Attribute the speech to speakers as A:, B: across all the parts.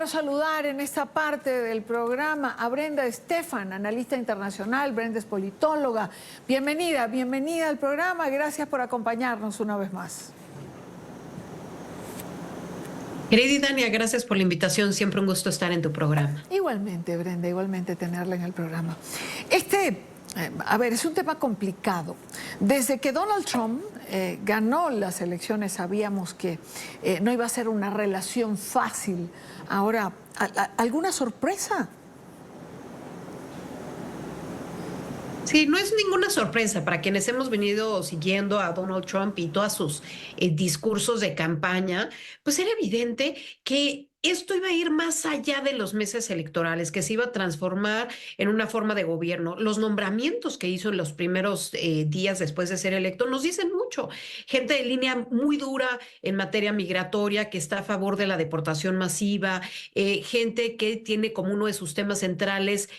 A: Quiero saludar en esta parte del programa a Brenda Estefan, analista internacional. Brenda es politóloga. Bienvenida, bienvenida al programa. Gracias por acompañarnos una vez más.
B: Querida Dania, gracias por la invitación. Siempre un gusto estar en tu programa.
A: Igualmente, Brenda, igualmente tenerla en el programa. Es un tema complicado. Desde que Donald Trump ganó las elecciones, sabíamos que no iba a ser una relación fácil. Ahora, ¿alguna sorpresa?
B: Sí, no es ninguna sorpresa para quienes hemos venido siguiendo a Donald Trump y todos sus discursos de campaña, pues era evidente que esto iba a ir más allá de los meses electorales, que se iba a transformar en una forma de gobierno. Los nombramientos que hizo en los primeros días después de ser electo nos dicen mucho. Gente de línea muy dura en materia migratoria, que está a favor de la deportación masiva, gente que tiene como uno de sus temas centrales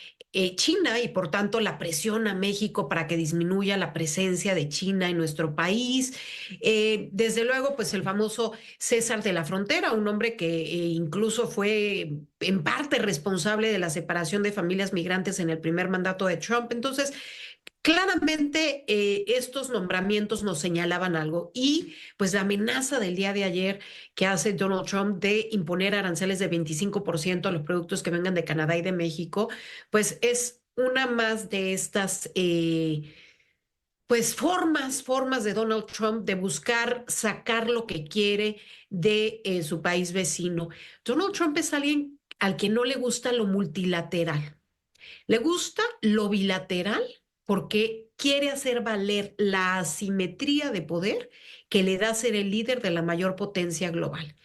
B: China y por tanto la presión a México para que disminuya la presencia de China en nuestro país. Desde luego, pues el famoso César de la Frontera, un hombre que incluso fue en parte responsable de la separación de familias migrantes en el primer mandato de Trump. Entonces, claramente estos nombramientos nos señalaban algo y pues la amenaza del día de ayer que hace Donald Trump de imponer aranceles de 25% a los productos que vengan de Canadá y de México, pues es una más de estas pues formas de Donald Trump de buscar sacar lo que quiere de su país vecino. Donald Trump es alguien al que no le gusta lo multilateral. Le gusta lo bilateral porque quiere hacer valer la asimetría de poder que le da ser el líder de la mayor potencia global.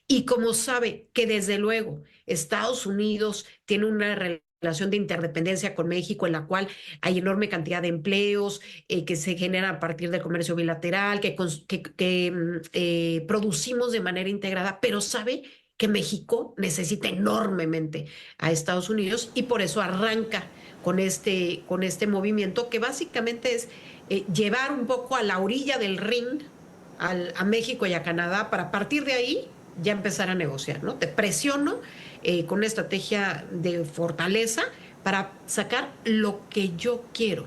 B: Y como sabe que desde luego Estados Unidos tiene una relación de interdependencia con México en la cual hay enorme cantidad de empleos que se generan a partir del comercio bilateral, que producimos de manera integrada, pero sabe que México necesita enormemente a Estados Unidos y por eso arranca con este movimiento que básicamente es llevar un poco a la orilla del ring a México y a Canadá para partir de ahí ya empezar a negociar, ¿no? Te presiono con una estrategia de fortaleza para sacar lo que yo quiero.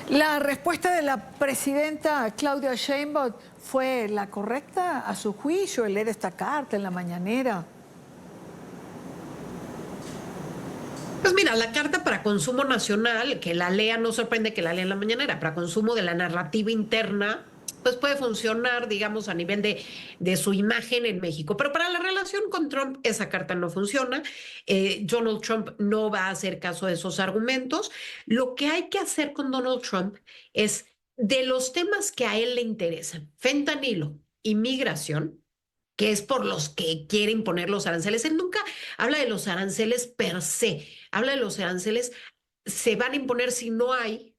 A: ¿La respuesta de la presidenta Claudia Sheinbaum fue la correcta a su juicio, el leer esta carta en la mañanera?
B: Pues mira, la carta para consumo nacional, que la lea, no sorprende que la lea en la mañanera, para consumo de la narrativa interna, pues puede funcionar, digamos, a nivel de su imagen en México. Pero para la relación con Trump, esa carta no funciona. Donald Trump no va a hacer caso de esos argumentos. Lo que hay que hacer con Donald Trump es, de los temas que a él le interesan, fentanilo, inmigración, que es por los que quiere imponer los aranceles. Él nunca habla de los aranceles per se, habla de los aranceles se van a imponer si no hay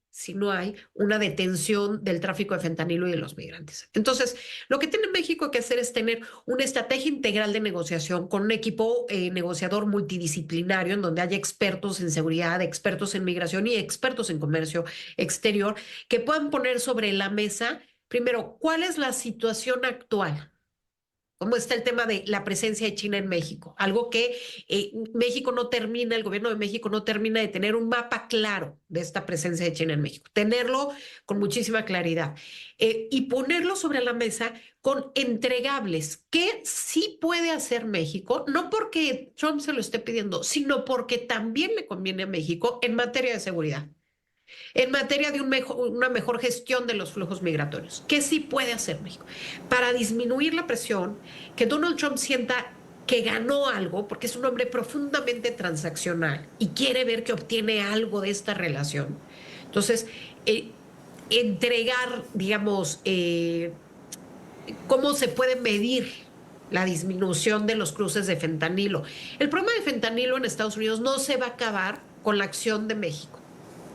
B: una detención del tráfico de fentanilo y de los migrantes. Entonces, lo que tiene México que hacer es tener una estrategia integral de negociación con un equipo negociador multidisciplinario en donde haya expertos en seguridad, expertos en migración y expertos en comercio exterior que puedan poner sobre la mesa, primero, cuál es la situación actual. ¿Cómo está el tema de la presencia de China en México? Algo que México no termina, el gobierno de México no termina de tener un mapa claro de esta presencia de China en México. Tenerlo con muchísima claridad y ponerlo sobre la mesa con entregables que sí puede hacer México, no porque Trump se lo esté pidiendo, sino porque también le conviene a México en materia de seguridad, en materia de una mejor gestión de los flujos migratorios. ¿Qué sí puede hacer México? Para disminuir la presión, que Donald Trump sienta que ganó algo, porque es un hombre profundamente transaccional y quiere ver que obtiene algo de esta relación. Entonces, entregar, digamos, cómo se puede medir la disminución de los cruces de fentanilo. El problema de fentanilo en Estados Unidos no se va a acabar con la acción de México.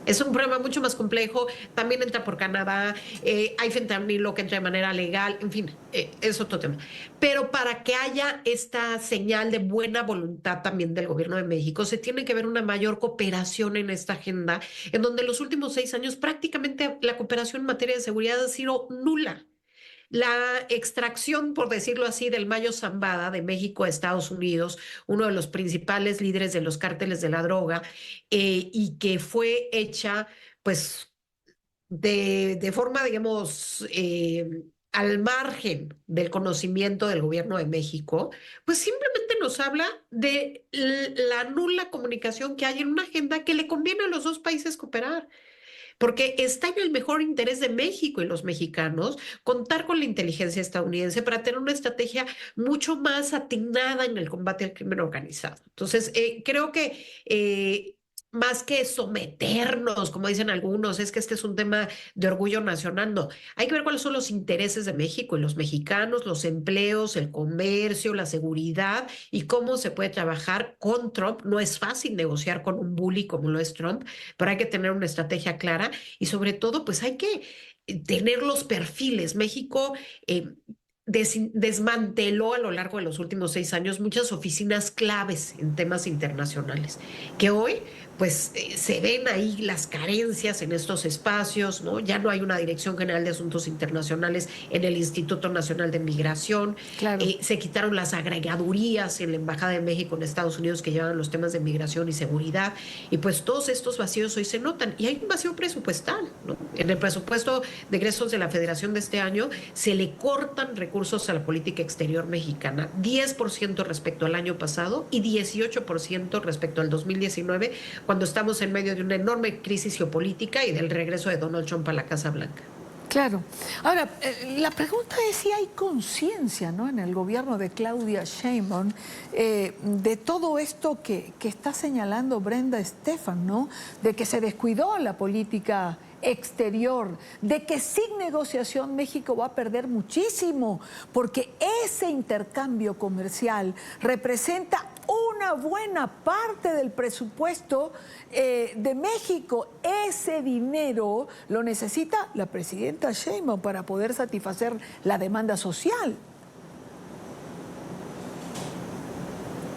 B: Es un problema mucho más complejo, también entra por Canadá, hay fentanilo que entra de manera legal, en fin, es otro tema. Pero para que haya esta señal de buena voluntad también del gobierno de México, se tiene que ver una mayor cooperación en esta agenda, en donde en los últimos 6 años prácticamente la cooperación en materia de seguridad ha sido nula. la extracción, por decirlo así, del Mayo Zambada de México a Estados Unidos, uno de los principales líderes de los cárteles de la droga, y que fue hecha, pues, de forma, digamos, al margen del conocimiento del gobierno de México, pues simplemente nos habla de la nula comunicación que hay en una agenda que le conviene a los dos países cooperar. Porque está en el mejor interés de México y los mexicanos contar con la inteligencia estadounidense para tener una estrategia mucho más atinada en el combate al crimen organizado. Entonces, creo que más que someternos, como dicen algunos, es que este es un tema de orgullo nacional, no. Hay que ver cuáles son los intereses de México y los mexicanos, los empleos, el comercio, la seguridad y cómo se puede trabajar con Trump. No es fácil negociar con un bully como lo es Trump, pero hay que tener una estrategia clara y sobre todo, pues hay que tener los perfiles. México desmanteló a lo largo de los últimos 6 años muchas oficinas claves en temas internacionales, que hoy pues se ven ahí las carencias en estos espacios, ¿no? Ya no hay una Dirección General de Asuntos Internacionales en el Instituto Nacional de Migración,
A: Claro.
B: se quitaron las agregadurías en la Embajada de México en Estados Unidos que llevan los temas de migración y seguridad, y pues todos estos vacíos hoy se notan, y hay un vacío presupuestal, ¿no? En el presupuesto de egresos de la Federación de este año se le cortan recursos a la política exterior mexicana, 10% respecto al año pasado y 18% respecto al 2019, cuando estamos en medio de una enorme crisis geopolítica y del regreso de Donald Trump a la Casa Blanca.
A: Claro. Ahora, la pregunta es si hay conciencia, ¿no?, en el gobierno de Claudia Sheinbaum de todo esto que está señalando Brenda Estefan, ¿no?, de que se descuidó la política exterior, de que sin negociación México va a perder muchísimo, porque ese intercambio comercial representa una buena parte del presupuesto de México. Ese dinero lo necesita la presidenta Sheinbaum para poder satisfacer la demanda social.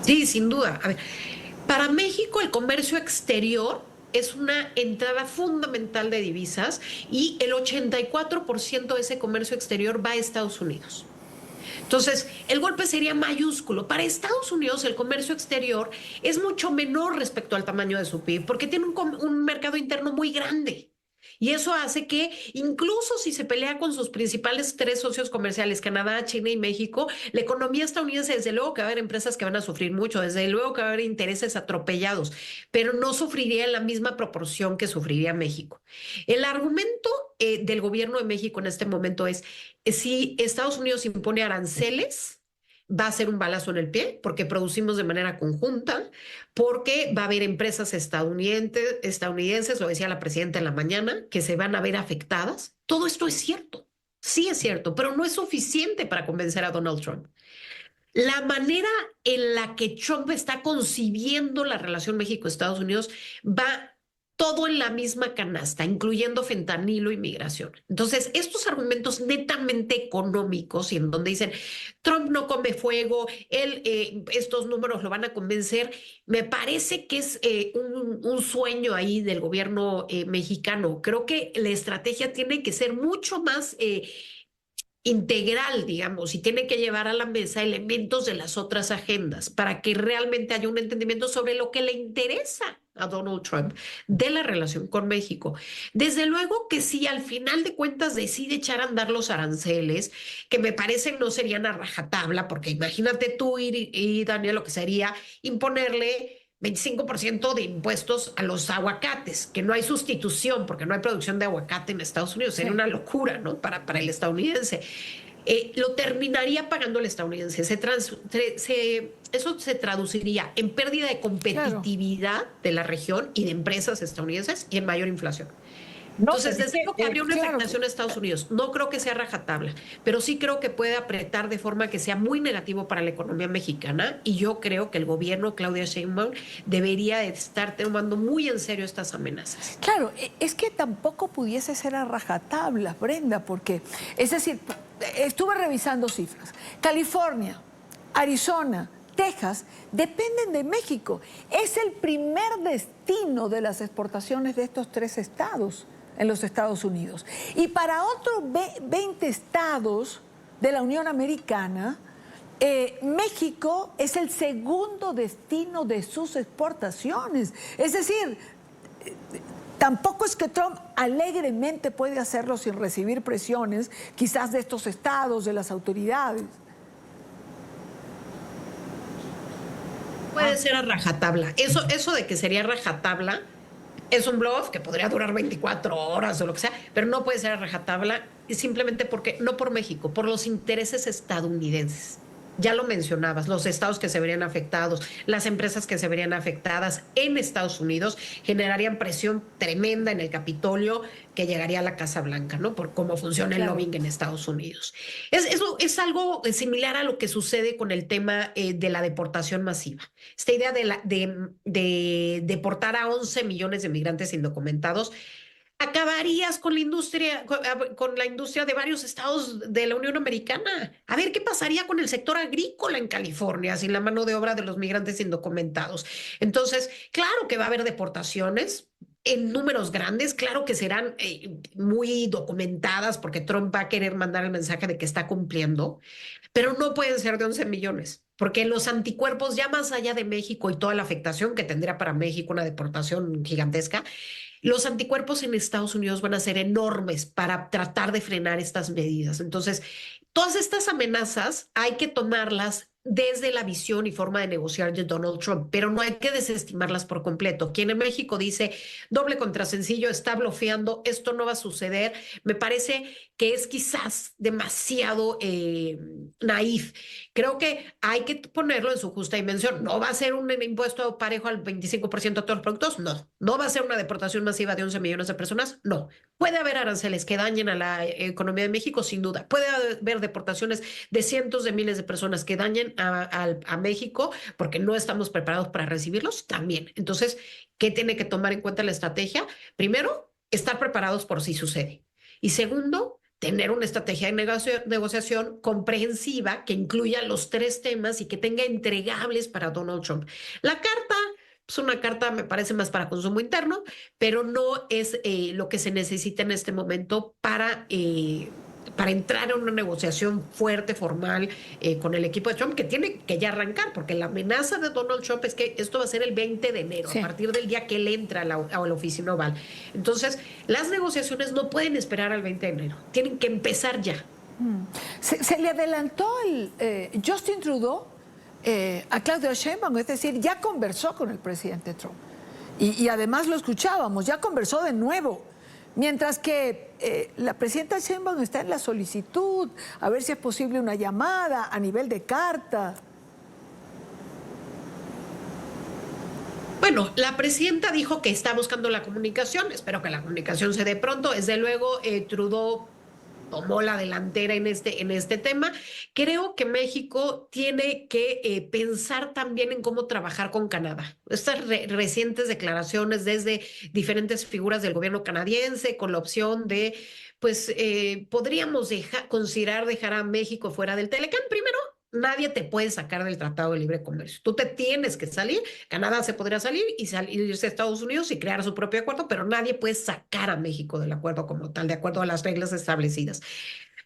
B: Sí, sin duda. A ver, para México el comercio exterior es una entrada fundamental de divisas y el 84% de ese comercio exterior va a Estados Unidos. Entonces, el golpe sería mayúsculo. Para Estados Unidos, el comercio exterior es mucho menor respecto al tamaño de su PIB, porque tiene un mercado interno muy grande. Y eso hace que, incluso si se pelea con sus principales tres socios comerciales, Canadá, China y México, la economía estadounidense, desde luego que va a haber empresas que van a sufrir mucho, desde luego que va a haber intereses atropellados, pero no sufriría en la misma proporción que sufriría México. El argumento del gobierno de México en este momento es, si Estados Unidos impone aranceles, va a ser un balazo en el pie porque producimos de manera conjunta, porque va a haber empresas estadounidenses, lo decía la presidenta en la mañana, que se van a ver afectadas. Todo esto es cierto, sí es cierto, pero no es suficiente para convencer a Donald Trump. La manera en la que Trump está concibiendo la relación México-Estados Unidos va todo en la misma canasta, incluyendo fentanilo y migración. Entonces, estos argumentos netamente económicos y en donde dicen Trump no come fuego, estos números lo van a convencer, me parece que es un sueño ahí del gobierno mexicano. Creo que la estrategia tiene que ser mucho más integral, digamos, y tiene que llevar a la mesa elementos de las otras agendas para que realmente haya un entendimiento sobre lo que le interesa a Donald Trump de la relación con México. Desde luego que si al final de cuentas decide echar a andar los aranceles, que me parecen no serían a rajatabla, porque imagínate tú y Daniel lo que sería imponerle 25% de impuestos a los aguacates, que no hay sustitución porque no hay producción de aguacate en Estados Unidos. Sería una locura, ¿no? Para el estadounidense. Lo terminaría pagando el estadounidense. Eso se traduciría en pérdida de competitividad de la región y de empresas estadounidenses y en mayor inflación.
A: No,
B: Entonces, desde luego que habría una
A: claro.
B: afectación a Estados Unidos. No creo que sea rajatabla, pero sí creo que puede apretar de forma que sea muy negativo para la economía mexicana, y yo creo que el gobierno Claudia Sheinbaum debería estar tomando muy en serio estas amenazas.
A: Claro, es que tampoco pudiese ser a rajatablas, Brenda, porque, es decir, estuve revisando cifras. California, Arizona, Texas dependen de México. Es el primer destino de las exportaciones de estos tres estados en los Estados Unidos. Y para otros 20 estados de la Unión Americana, México es el segundo destino de sus exportaciones. Es decir, tampoco es que Trump alegremente puede hacerlo sin recibir presiones, quizás de estos estados, de las autoridades.
B: Puede ser a rajatabla. Eso de que sería rajatabla es un bluff que podría durar 24 horas o lo que sea, pero no puede ser a rajatabla simplemente porque, no por México, por los intereses estadounidenses. Ya lo mencionabas, los estados que se verían afectados, las empresas que se verían afectadas en Estados Unidos generarían presión tremenda en el Capitolio que llegaría a la Casa Blanca, ¿no? Por cómo funciona el lobbying en Estados Unidos. Eso es algo similar a lo que sucede con el tema de la deportación masiva. Esta idea de deportar a 11 millones de migrantes indocumentados acabarías con la industria de varios estados de la Unión Americana. A ver qué pasaría con el sector agrícola en California sin la mano de obra de los migrantes indocumentados. Entonces, claro que va a haber deportaciones en números grandes, claro que serán muy documentadas porque Trump va a querer mandar el mensaje de que está cumpliendo, pero no pueden ser de 11 millones. Porque los anticuerpos, ya más allá de México y toda la afectación que tendría para México una deportación gigantesca, los anticuerpos en Estados Unidos van a ser enormes para tratar de frenar estas medidas. Entonces, todas estas amenazas hay que tomarlas desde la visión y forma de negociar de Donald Trump, pero no hay que desestimarlas por completo. Quien en México dice doble contra sencillo, está bloqueando, esto no va a suceder, me parece que es quizás demasiado naif. Creo que hay que ponerlo en su justa dimensión. No va a ser un impuesto parejo al 25% de todos los productos, no. No va a ser una deportación masiva de 11 millones de personas, no. Puede haber aranceles que dañen a la economía de México, sin duda. Puede haber deportaciones de cientos de miles de personas que dañen a México porque no estamos preparados para recibirlos también. Entonces, ¿qué tiene que tomar en cuenta la estrategia? Primero, estar preparados por si sucede. Y segundo, tener una estrategia de negociación comprensiva que incluya los tres temas y que tenga entregables para Donald Trump. La carta es una carta, me parece más para consumo interno, pero no es lo que se necesita en este momento para entrar en una negociación fuerte, formal, con el equipo de Trump, que tiene que ya arrancar, porque la amenaza de Donald Trump es que esto va a ser el 20 de enero, sí, a partir del día que él entra a la oficina oval. Entonces, las negociaciones no pueden esperar al 20 de enero, tienen que empezar ya.
A: Se le adelantó Justin Trudeau a Claudia Sheinbaum, es decir, ya conversó con el presidente Trump. Y además lo escuchábamos, ya conversó de nuevo. Mientras que la presidenta Sheinbaum está en la solicitud, a ver si es posible una llamada a nivel de carta.
B: Bueno, la presidenta dijo que está buscando la comunicación, espero que la comunicación se dé pronto. Desde luego, Trudeau tomó la delantera en este tema. Creo que México tiene que pensar también en cómo trabajar con Canadá. Estas recientes declaraciones desde diferentes figuras del gobierno canadiense con la opción de, pues, podríamos considerar dejar a México fuera del Telecán. Primero, nadie te puede sacar del Tratado de Libre Comercio. Tú te tienes que salir. Canadá se podría salir y irse a Estados Unidos y crear su propio acuerdo, pero nadie puede sacar a México del acuerdo como tal, de acuerdo a las reglas establecidas.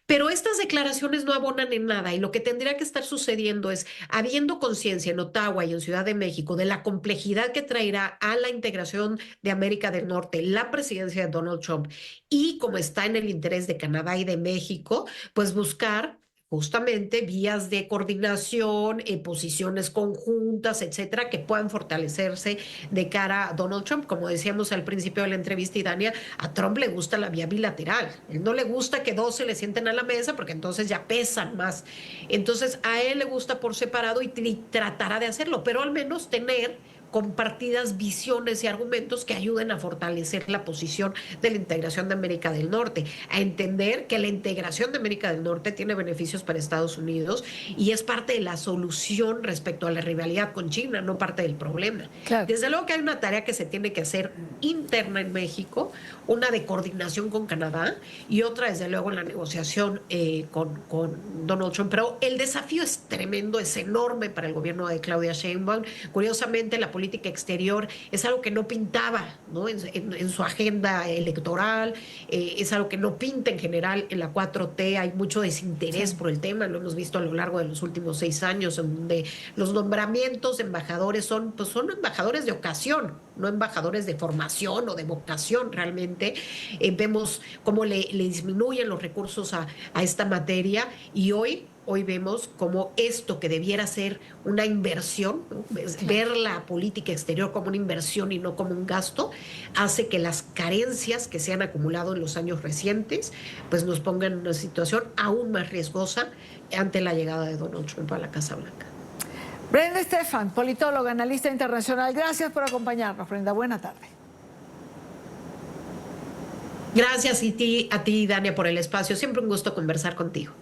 B: Pero estas declaraciones no abonan en nada y lo que tendría que estar sucediendo es, habiendo conciencia en Ottawa y en Ciudad de México de la complejidad que traerá a la integración de América del Norte la presidencia de Donald Trump y como está en el interés de Canadá y de México, pues buscar justamente vías de coordinación, posiciones conjuntas, etcétera, que puedan fortalecerse de cara a Donald Trump. Como decíamos al principio de la entrevista, Idania, a Trump le gusta la vía bilateral. Él no le gusta que dos se le sienten a la mesa porque entonces ya pesan más. Entonces a él le gusta por separado y tratará de hacerlo, pero al menos tener compartidas visiones y argumentos que ayuden a fortalecer la posición de la integración de América del Norte, a entender que la integración de América del Norte tiene beneficios para Estados Unidos y es parte de la solución respecto a la rivalidad con China, no parte del problema. Claro. Desde luego que hay una tarea que se tiene que hacer interna en México, una de coordinación con Canadá y otra, desde luego, en la negociación con Donald Trump. Pero el desafío es tremendo, es enorme para el gobierno de Claudia Sheinbaum. Curiosamente, la política exterior es algo que no pintaba, ¿no? En su agenda electoral, es algo que no pinta en general en la 4T. Hay mucho desinterés
A: Sí.
B: por el tema, lo hemos visto a lo largo de los últimos 6 años, en donde los nombramientos de embajadores son embajadores de ocasión, no embajadores de formación o de vocación realmente. Vemos cómo le disminuyen los recursos a esta materia y hoy vemos como esto que debiera ser una inversión, ¿no? Ver la política exterior como una inversión y no como un gasto, hace que las carencias que se han acumulado en los años recientes pues nos pongan en una situación aún más riesgosa ante la llegada de Donald Trump a la Casa Blanca.
A: Brenda Estefan, politóloga, analista internacional, gracias por acompañarnos, Brenda. Buena tarde.
B: Gracias a ti, Dania, por el espacio. Siempre un gusto conversar contigo.